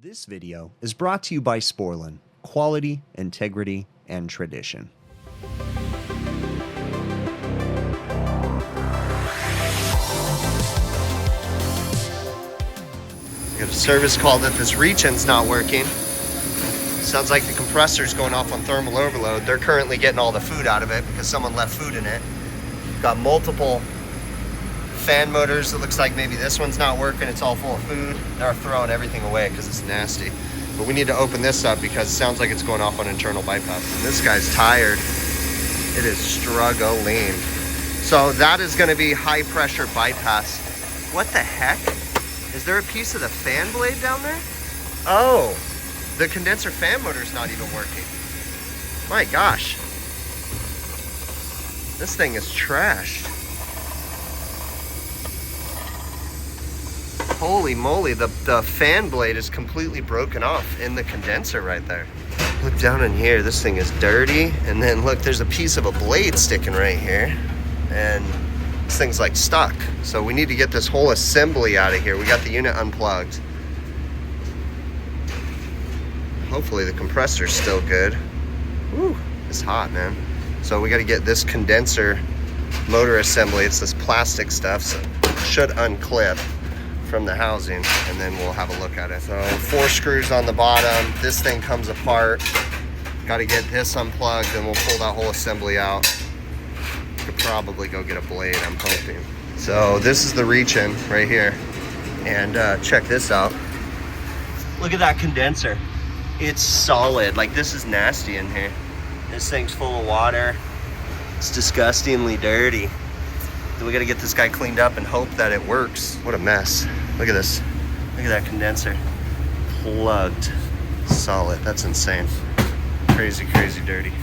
This video is brought to you by Sporlan, quality, integrity, and tradition. I got a service call that this reach-in's not working. Sounds like the compressor's going off on thermal overload. They're currently getting all the food out of it because someone left food in it. Got multiple fan motors. It looks like maybe this one's not working. It's all full of food. They're throwing everything away because it's nasty. But we need to open this up because it sounds like it's going off on internal bypass. And this guy's tired. It is struggling. So that is going to be high pressure bypass. What the heck? Is there a piece of the fan blade down there? Oh, the condenser fan motor's not even working. My gosh. This thing is trashed. Holy moly, the fan blade is completely broken off in the condenser right there. Look down in here, this thing is dirty. And then look, there's a piece of a blade sticking right here. And this thing's like stuck. So we need to get this whole assembly out of here. We got the unit unplugged. Hopefully the compressor's still good. Woo, it's hot, man. So we gotta get this condenser motor assembly. It's this plastic stuff, so it should unclip from the housing, and then we'll have a look at it. So 4 screws on the bottom. This thing comes apart. Got to get this unplugged, and we'll pull that whole assembly out. Could probably go get a blade, I'm hoping. So this is the reach-in right here, and check this out. Look at that condenser. It's solid. Like, this is nasty in here. This thing's full of water. It's disgustingly dirty. We got to get this guy cleaned up and hope that it works. What a mess. Look at this. Look at that condenser. Plugged. Solid. That's insane. Crazy, crazy dirty.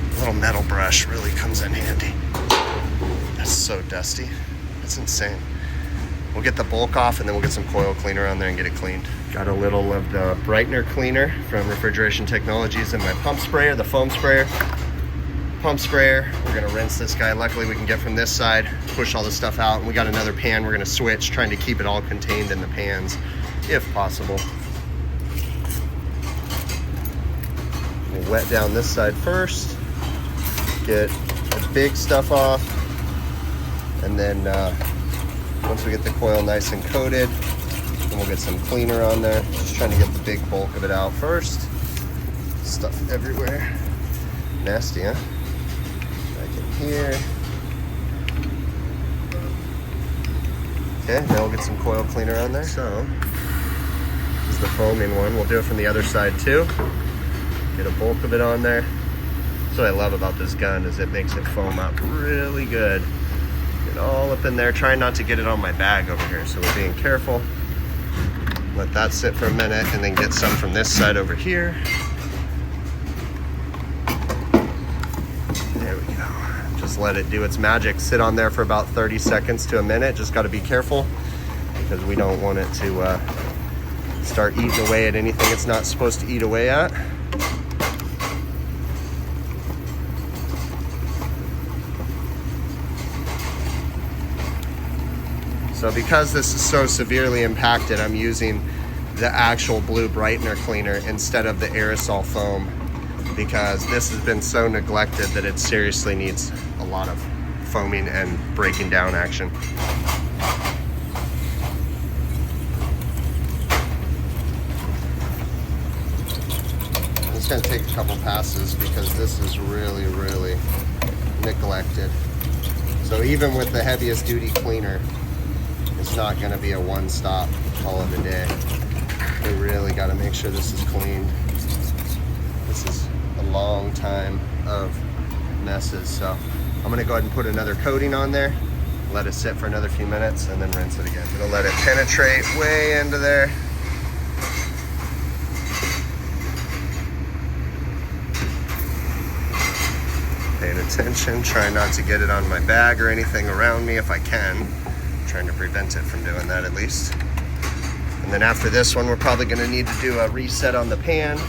A little metal brush really comes in handy. That's so dusty. That's insane. We'll get the bulk off and then we'll get some coil cleaner on there and get it cleaned. Got a little of the brightener cleaner from Refrigeration Technologies in my pump sprayer, the foam sprayer. Pump sprayer, we're gonna rinse this guy. Luckily we can get from this side, push all this stuff out. And we got another pan we're gonna switch, trying to keep it all contained in the pans, if possible. We'll wet down this side first, get the big stuff off, and then once we get the coil nice and coated, then we'll get some cleaner on there. Just trying to get the big bulk of it out first. Stuff everywhere. Nasty, huh? Back in here. Okay, now we'll get some coil cleaner on there. So, this is the foaming one. We'll do it from the other side too. Get a bulk of it on there. That's what I love about this gun, is it makes it foam up really good. Get all up in there, trying not to get it on my bag over here, so we're being careful. Let that sit for a minute and then get some from this side over here. There we go. Just let it do its magic. Sit on there for about 30 seconds to a minute. Just got to be careful because we don't want it to start eating away at anything it's not supposed to eat away at. So because this is so severely impacted, I'm using the actual blue brightener cleaner instead of the aerosol foam, because this has been so neglected that it seriously needs a lot of foaming and breaking down action. It's gonna take a couple passes because this is really, really neglected. So even with the heaviest duty cleaner, it's not going to be a one-stop call it a day. We really got to make sure this is cleaned. This is a long time of messes. So I'm going to go ahead and put another coating on there, let it sit for another few minutes, and then rinse it again. I'm going to let it penetrate way into there. Paying attention, trying not to get it on my bag or anything around me if I can. Trying to prevent it from doing that at least. And then after this one, we're probably going to need to do a reset on the pan.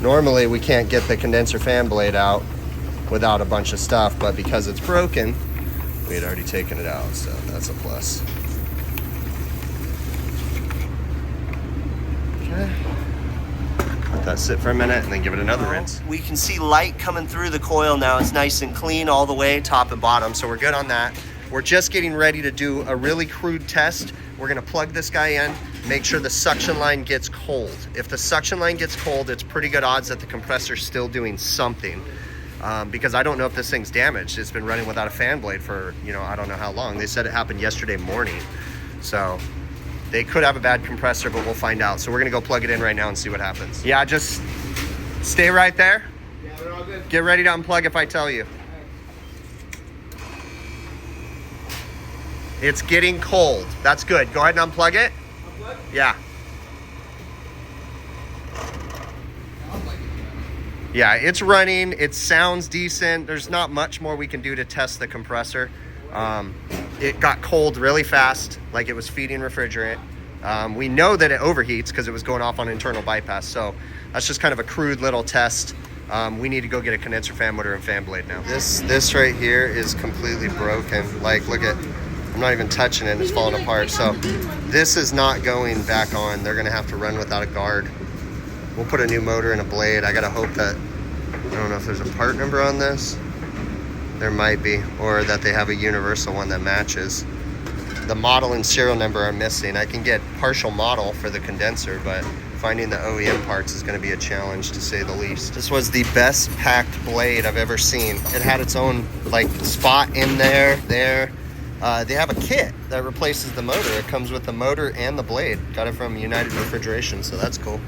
Normally we can't get the condenser fan blade out without a bunch of stuff, but because it's broken, we had already taken it out, so that's a plus. Okay. Let that sit for a minute and then give it another rinse. We can see light coming through the coil now. It's nice and clean all the way, top and bottom, so we're good on that. We're just getting ready to do a really crude test. We're gonna plug this guy in, make sure the suction line gets cold. If the suction line gets cold, it's pretty good odds that the compressor's still doing something. Because I don't know if this thing's damaged. It's been running without a fan blade for, I don't know how long. They said it happened yesterday morning. So they could have a bad compressor, but we'll find out. So we're gonna go plug it in right now and see what happens. Yeah, just stay right there. Yeah, we're all good. Get ready to unplug if I tell you. It's getting cold. That's good. Go ahead and unplug it. Unplug? Yeah. Yeah, it's running. It sounds decent. There's not much more we can do to test the compressor. It got cold really fast, like it was feeding refrigerant. We know that it overheats because it was going off on internal bypass. So that's just kind of a crude little test. We need to go get a condenser fan motor and fan blade now. This right here is completely broken. Like, look at, I'm not even touching it. It's falling apart. So this is not going back on. They're gonna have to run without a guard. We'll put a new motor and a blade. I gotta hope that, I don't know if there's a part number on this. There might be, or that they have a universal one that matches. The model and serial number are missing. I can get partial model for the condenser, but finding the OEM parts is gonna be a challenge to say the least. This was the best packed blade I've ever seen. It had its own like spot in there. They have a kit that replaces the motor. It comes with the motor and the blade. Got it from United Refrigeration, so that's cool.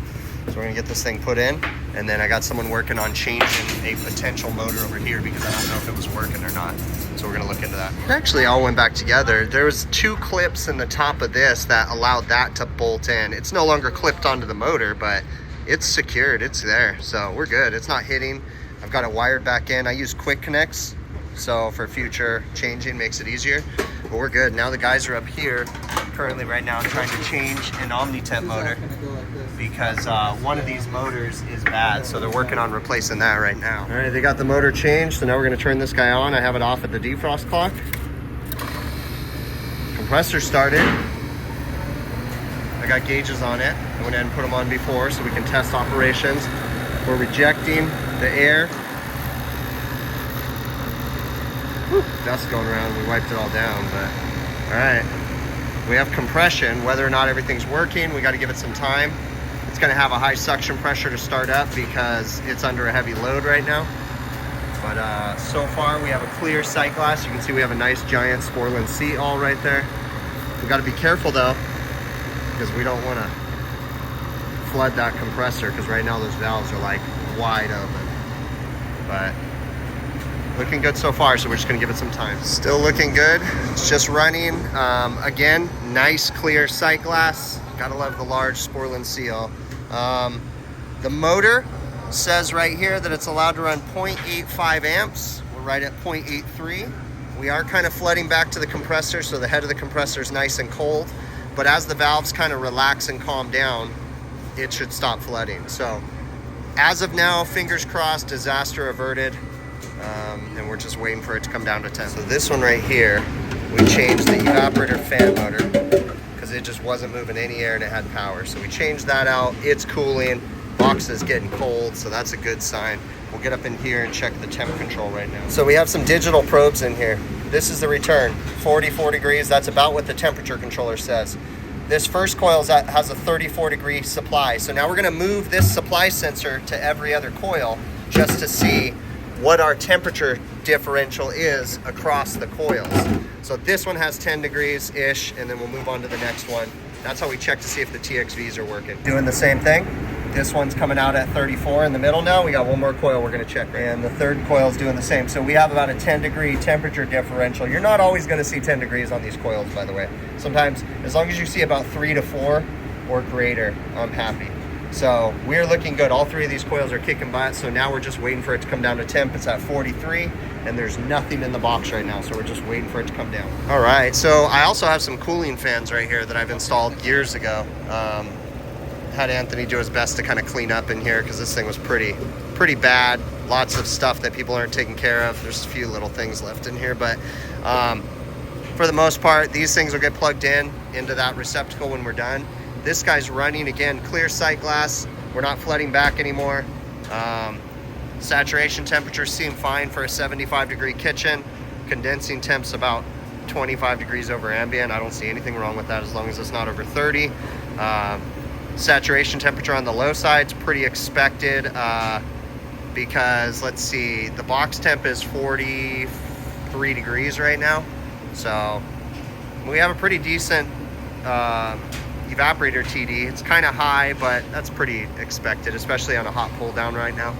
So we're gonna get this thing put in, and then I got someone working on changing a potential motor over here because I don't know if it was working or not. So we're gonna look into that. It actually all went back together. There was 2 clips in the top of this that allowed that to bolt in. It's no longer clipped onto the motor, but it's secured, it's there. So we're good, it's not hitting. I've got it wired back in. I use quick connects, so for future changing makes it easier. But we're good. Now the guys are up here currently right now trying to change an OmniTemp motor because one of these motors is bad, so they're working on replacing that right now. All right, they got the motor changed, so now we're gonna turn this guy on. I have it off at the defrost clock. Compressor started. I got gauges on it. I went ahead and put them on before so we can test operations. We're rejecting the air. Whew, dust going around. We wiped it all down, but all right. We have compression. Whether or not everything's working, we got to give it some time. It's going to have a high suction pressure to start up because it's under a heavy load right now. But so far we have a clear sight glass. You can see we have a nice giant Sporlan seat all right there. We got to be careful though, because we don't want to flood that compressor because right now those valves are like wide open. But looking good so far, so we're just gonna give it some time. Still looking good. It's just running. Again, nice clear sight glass. Gotta love the large Sporlan seal. The motor says right here that it's allowed to run 0.85 amps. We're right at 0.83. We are kind of flooding back to the compressor, so the head of the compressor is nice and cold. But as the valves kind of relax and calm down, it should stop flooding. So as of now, fingers crossed, disaster averted. And we're just waiting for it to come down to 10. So this one right here, we changed the evaporator fan motor because it just wasn't moving any air and it had power. So we changed that out. It's cooling. Box is getting cold, so that's a good sign. We'll get up in here and check the temp control right now. So we have some digital probes in here. This is the return, 44 degrees. That's about what the temperature controller says. This first coil has a 34-degree supply. So now we're gonna move this supply sensor to every other coil just to see what our temperature differential is across the coils. So this one has 10 degrees-ish, and then we'll move on to the next one. That's how we check to see if the TXVs are working. Doing the same thing. This one's coming out at 34 in the middle now. We got one more coil we're gonna check. And the third coil is doing the same. So we have about a 10-degree temperature differential. You're not always gonna see 10 degrees on these coils, by the way. Sometimes, as long as you see about 3 to 4 or greater, I'm happy. So we're looking good. All 3 of these coils are kicking butt. So now we're just waiting for it to come down to temp. It's at 43 and there's nothing in the box right now. So we're just waiting for it to come down. All right, so I also have some cooling fans right here that I've installed years ago. had Anthony do his best to kind of clean up in here because this thing was pretty bad. Lots of stuff that people aren't taking care of. There's a few little things left in here, but for the most part, these things will get plugged into that receptacle when we're done. This guy's running again, clear sight glass. We're not flooding back anymore. Saturation temperature seem fine for a 75-degree kitchen. Condensing temps about 25 degrees over ambient. I don't see anything wrong with that as long as it's not over 30. Saturation temperature on the low side is pretty expected because let's see, the box temp is 43 degrees right now. So we have a pretty decent evaporator TD. It's kind of high, but that's pretty expected, especially on a hot pull down right now.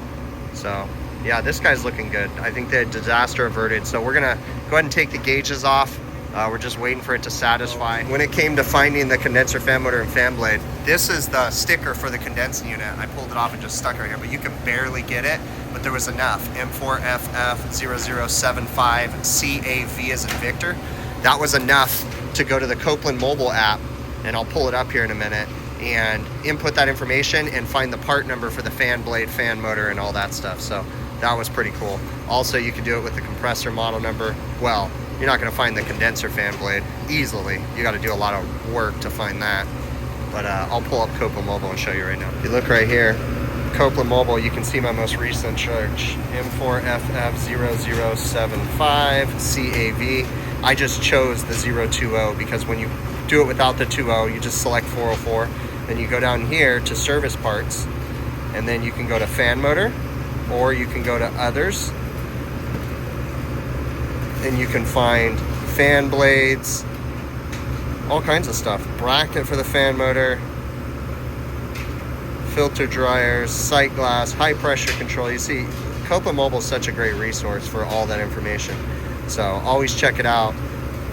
So yeah, this guy's looking good. I think the disaster averted. So we're gonna go ahead and take the gauges off. We're just waiting for it to satisfy. When it came to finding the condenser fan motor and fan blade, this is the sticker for the condensing unit. I pulled it off and just stuck it right here, but you can barely get it, but there was enough. M4FF0075CAV as in Victor. That was enough to go to the Copeland mobile app, and I'll pull it up here in a minute, and input that information and find the part number for the fan blade, fan motor, and all that stuff. So that was pretty cool. Also, you can do it with the compressor model number. Well, you're not going to find the condenser fan blade easily. You got to do a lot of work to find that. But I'll pull up Copeland Mobile and show you right now. If you look right here, Copeland Mobile, you can see my most recent charge, M4FF0075CAV. I just chose the 020 because when you do it without the 20, you just select 404. Then you go down here to service parts, and then you can go to fan motor, or you can go to others, and you can find fan blades, all kinds of stuff. Bracket for the fan motor, filter dryers, sight glass, high pressure control. You see, Copeland Mobile is such a great resource for all that information. So always check it out.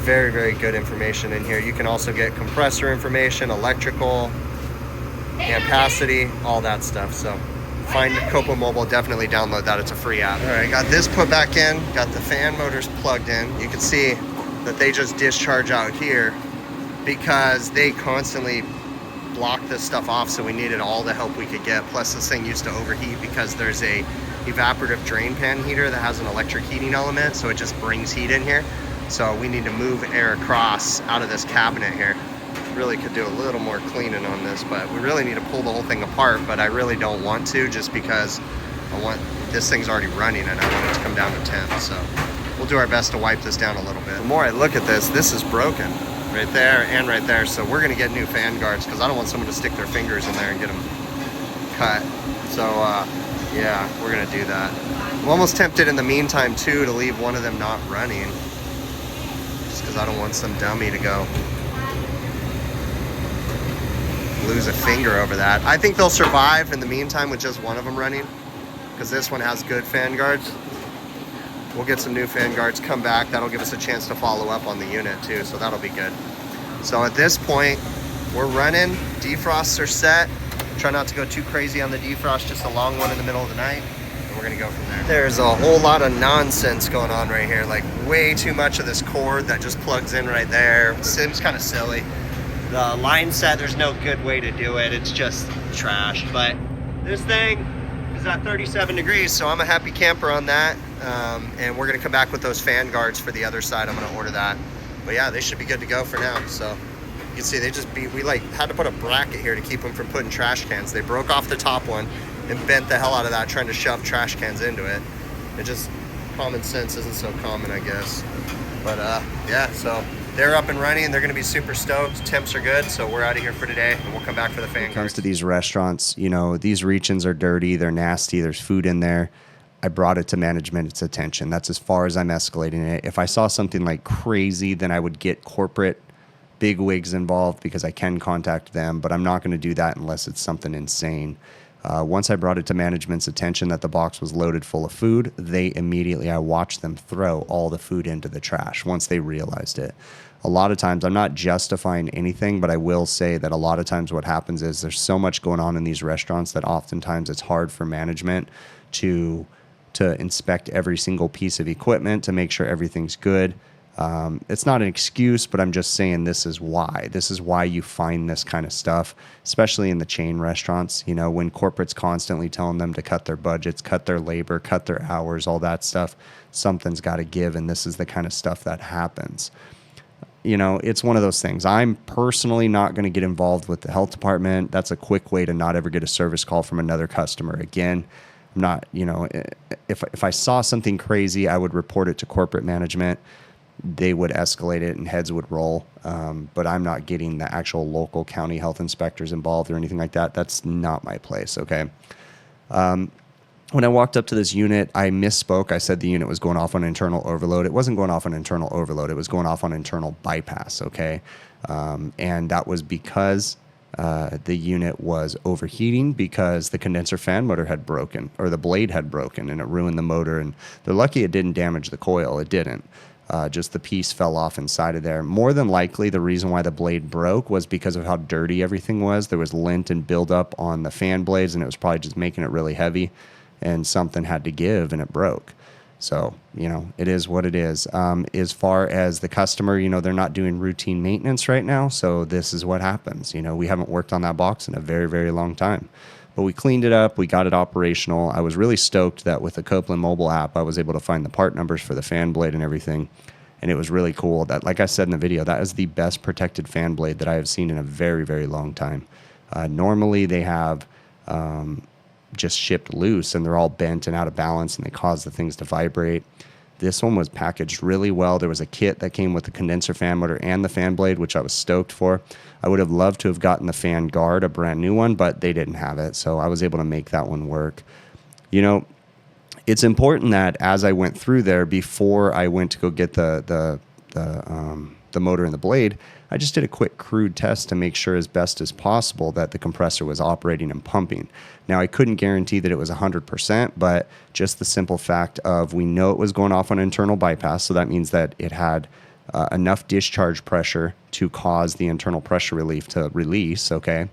Very, very good information in here. You can also get compressor information, electrical, ampacity, all that stuff. So find Copeland Mobile, definitely download that. It's a free app. All right, got this put back in, got the fan motors plugged in. You can see that they just discharge out here because they constantly block this stuff off, so we needed all the help we could get. Plus this thing used to overheat because there's a evaporative drain pan heater that has an electric heating element, so it just brings heat in here. So we need to move air across out of this cabinet here. Really could do a little more cleaning on this, but we really need to pull the whole thing apart, but I really don't want to, just because this thing's already running and I want it to come down to 10. So we'll do our best to wipe this down a little bit. The more I look at this is broken right there and right there. So we're gonna get new fan guards because I don't want someone to stick their fingers in there and get them cut. So yeah, we're gonna do that. I'm almost tempted in the meantime too to leave one of them not running, just because I don't want some dummy to go lose a finger over that. I think they'll survive in the meantime with just one of them running, because this one has good fan guards. We'll get some new fan guards, come back. That'll give us a chance to follow up on the unit too, so that'll be good. So at this point, we're running. Defrosts are set. Try not to go too crazy on the defrost, just a long one in the middle of the night, and we're gonna go from there. There's a whole lot of nonsense going on right here, like way too much of this cord that just plugs in right there. It seems kind of silly. The line set, there's no good way to do it. It's just trash. But this thing is at 37 degrees, so I'm a happy camper on that. And we're gonna come back with those fan guards for the other side. I'm gonna order that. But yeah, they should be good to go for now. So you can see we like had to put a bracket here to keep them from putting trash cans. They broke off the top one and bent the hell out of that trying to shove trash cans into it. It just, common sense isn't so common, I guess. But yeah, so they're up and running. They're going to be super stoked. Temps are good, so we're out of here for today, and we'll come back for the fan guards. When it comes to these restaurants, you know, these reach-ins are dirty. They're nasty. There's food in there. I brought it to management's attention. That's as far as I'm escalating it. If I saw something like crazy, then I would get corporate bigwigs involved because I can contact them, but I'm not going to do that unless it's something insane. Once I brought it to management's attention that the box was loaded full of food, I watched them throw all the food into the trash once they realized it. A lot of times, I'm not justifying anything, but I will say that a lot of times what happens is there's so much going on in these restaurants that oftentimes it's hard for management to inspect every single piece of equipment to make sure everything's good. It's not an excuse, but I'm just saying this is why. This is why you find this kind of stuff, especially in the chain restaurants. You know, when corporate's constantly telling them to cut their budgets, cut their labor, cut their hours, all that stuff, something's got to give, and this is the kind of stuff that happens. You know, it's one of those things. I'm personally not going to get involved with the health department. That's a quick way to not ever get a service call from another customer again. I'm not, you know, if I saw something crazy, I would report it to corporate management. They would escalate it and heads would roll. But I'm not getting the actual local county health inspectors involved or anything like that. That's not my place, okay? When I walked up to this unit, I misspoke. I said the unit was going off on internal overload. It wasn't going off on internal overload. It was going off on internal bypass, okay? And that was because the unit was overheating because the condenser fan motor had broken, or the blade had broken, and it ruined the motor. And they're lucky it didn't damage the coil. It didn't. Just the piece fell off inside of there. More than likely, the reason why the blade broke was because of how dirty everything was. There was lint and buildup on the fan blades, and it was probably just making it really heavy. And something had to give, and it broke. So, you know, it is what it is. As far as the customer, you know, they're not doing routine maintenance right now. So this is what happens. You know, we haven't worked on that box in a very, very long time. But we cleaned it up. We got it operational. I was really stoked that with the Copeland mobile app, I was able to find the part numbers for the fan blade and everything. And it was really cool that, like I said in the video, that is the best protected fan blade that I have seen in a very, very long time. Normally they have just shipped loose and they're all bent and out of balance and they cause the things to vibrate. This one was packaged really well. There was a kit that came with the condenser fan motor and the fan blade, which I was stoked for. I would have loved to have gotten the fan guard, a brand new one, but they didn't have it. So I was able to make that one work. You know, it's important that as I went through there, before I went to go get the motor and the blade, I just did a quick crude test to make sure as best as possible that the compressor was operating and pumping. Now, I couldn't guarantee that it was 100%, but just the simple fact of we know it was going off on internal bypass, so that means that it had enough discharge pressure to cause the internal pressure relief to release, okay?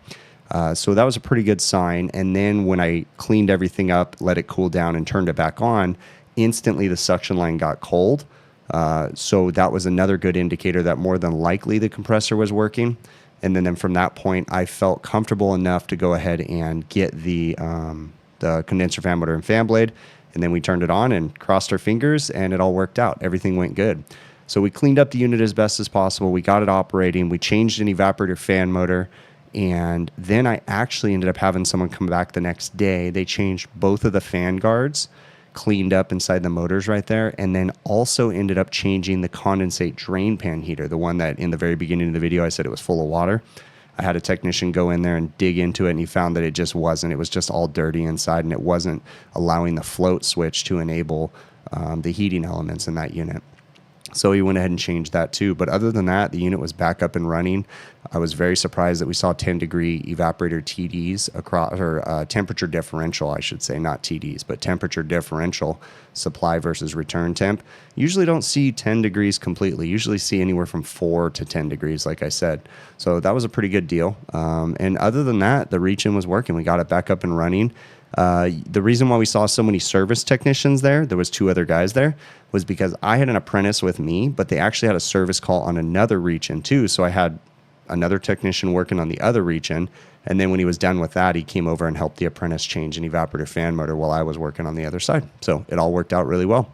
So that was a pretty good sign. And then when I cleaned everything up, let it cool down and turned it back on, instantly the suction line got cold. So that was another good indicator that more than likely the compressor was working. And then from that point, I felt comfortable enough to go ahead and get the condenser fan motor and fan blade. And then we turned it on and crossed our fingers and it all worked out. Everything went good. So we cleaned up the unit as best as possible. We got it operating. We changed an evaporator fan motor. And then I actually ended up having someone come back the next day. They changed both of the fan guards, cleaned up inside the motors right there, and then also ended up changing the condensate drain pan heater, the one that in the very beginning of the video I said it was full of water. I had a technician go in there and dig into it, and he found that it just wasn't. It was just all dirty inside, and it wasn't allowing the float switch to enable the heating elements in that unit. So he went ahead and changed that too. But other than that, the unit was back up and running. I was very surprised that we saw 10-degree evaporator TDs across, or temperature differential, I should say, not TDs, but temperature differential supply versus return temp. Usually don't see 10 degrees completely. Usually see anywhere from 4 to 10 degrees, like I said. So that was a pretty good deal. And other than that, the reach-in was working. We got it back up and running. The reason why we saw so many service technicians there was 2 other guys there, was because I had an apprentice with me, but they actually had a service call on another reach-in too. So I had another technician working on the other reach-in. And then when he was done with that, he came over and helped the apprentice change an evaporator fan motor while I was working on the other side. So it all worked out really well.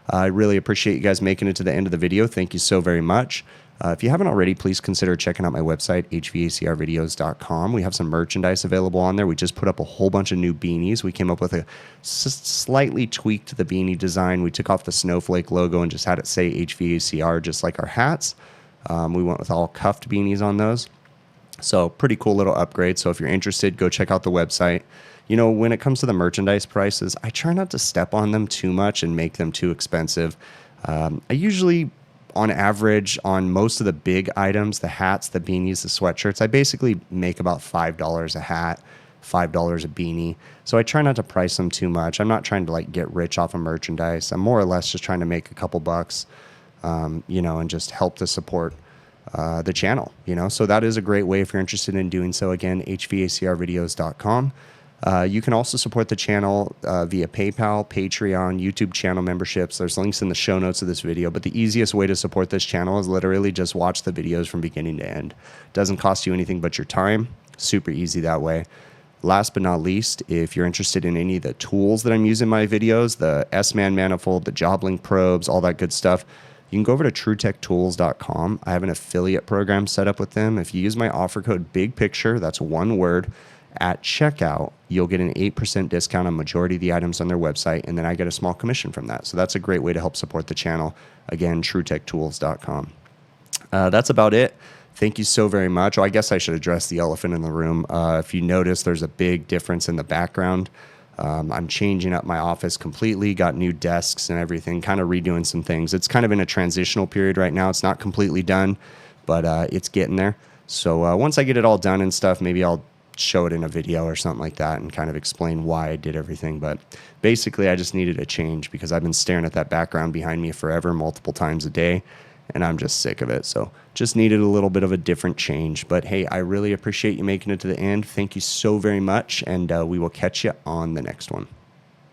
I really appreciate you guys making it to the end of the video. Thank you so very much. If you haven't already, please consider checking out my website, HVACRvideos.com. We have some merchandise available on there. We just put up a whole bunch of new beanies. We came up with a slightly tweaked the beanie design. We took off the snowflake logo and just had it say HVACR, just like our hats. We went with all cuffed beanies on those. So pretty cool little upgrade. So if you're interested, go check out the website. You know, when it comes to the merchandise prices, I try not to step on them too much and make them too expensive. I usually, on average, on most of the big items, the hats, the beanies, the sweatshirts, I basically make about $5 a hat, $5 a beanie. So I try not to price them too much. I'm not trying to like get rich off of merchandise. I'm more or less just trying to make a couple bucks, you know, and just help to support the channel, you know. So that is a great way if you're interested in doing so. Again, HVACRvideos.com. You can also support the channel via PayPal, Patreon, YouTube channel memberships. There's links in the show notes of this video, but the easiest way to support this channel is literally just watch the videos from beginning to end. Doesn't cost you anything but your time. Super easy that way. Last but not least, if you're interested in any of the tools that I'm using in my videos, the S-Man manifold, the JobLink probes, all that good stuff, you can go over to TrueTechTools.com. I have an affiliate program set up with them. If you use my offer code BIGPICTURE, that's one word, at checkout, you'll get an 8% discount on majority of the items on their website, and then I get a small commission from that. So that's a great way to help support the channel. Again, TrueTechTools.com. That's about it. Thank you so very much. Oh, I guess I should address the elephant in the room. If you notice, there's a big difference in the background. I'm changing up my office completely, got new desks and everything, kind of redoing some things. It's kind of in a transitional period right now. It's not completely done, but it's getting there. So once I get it all done and stuff, maybe I'll show it in a video or something like that and kind of explain why I did everything. But basically, I just needed a change because I've been staring at that background behind me forever, multiple times a day, and I'm just sick of it. So just needed a little bit of a different change. But hey, I really appreciate you making it to the end. Thank you so very much, and we will catch you on the next one.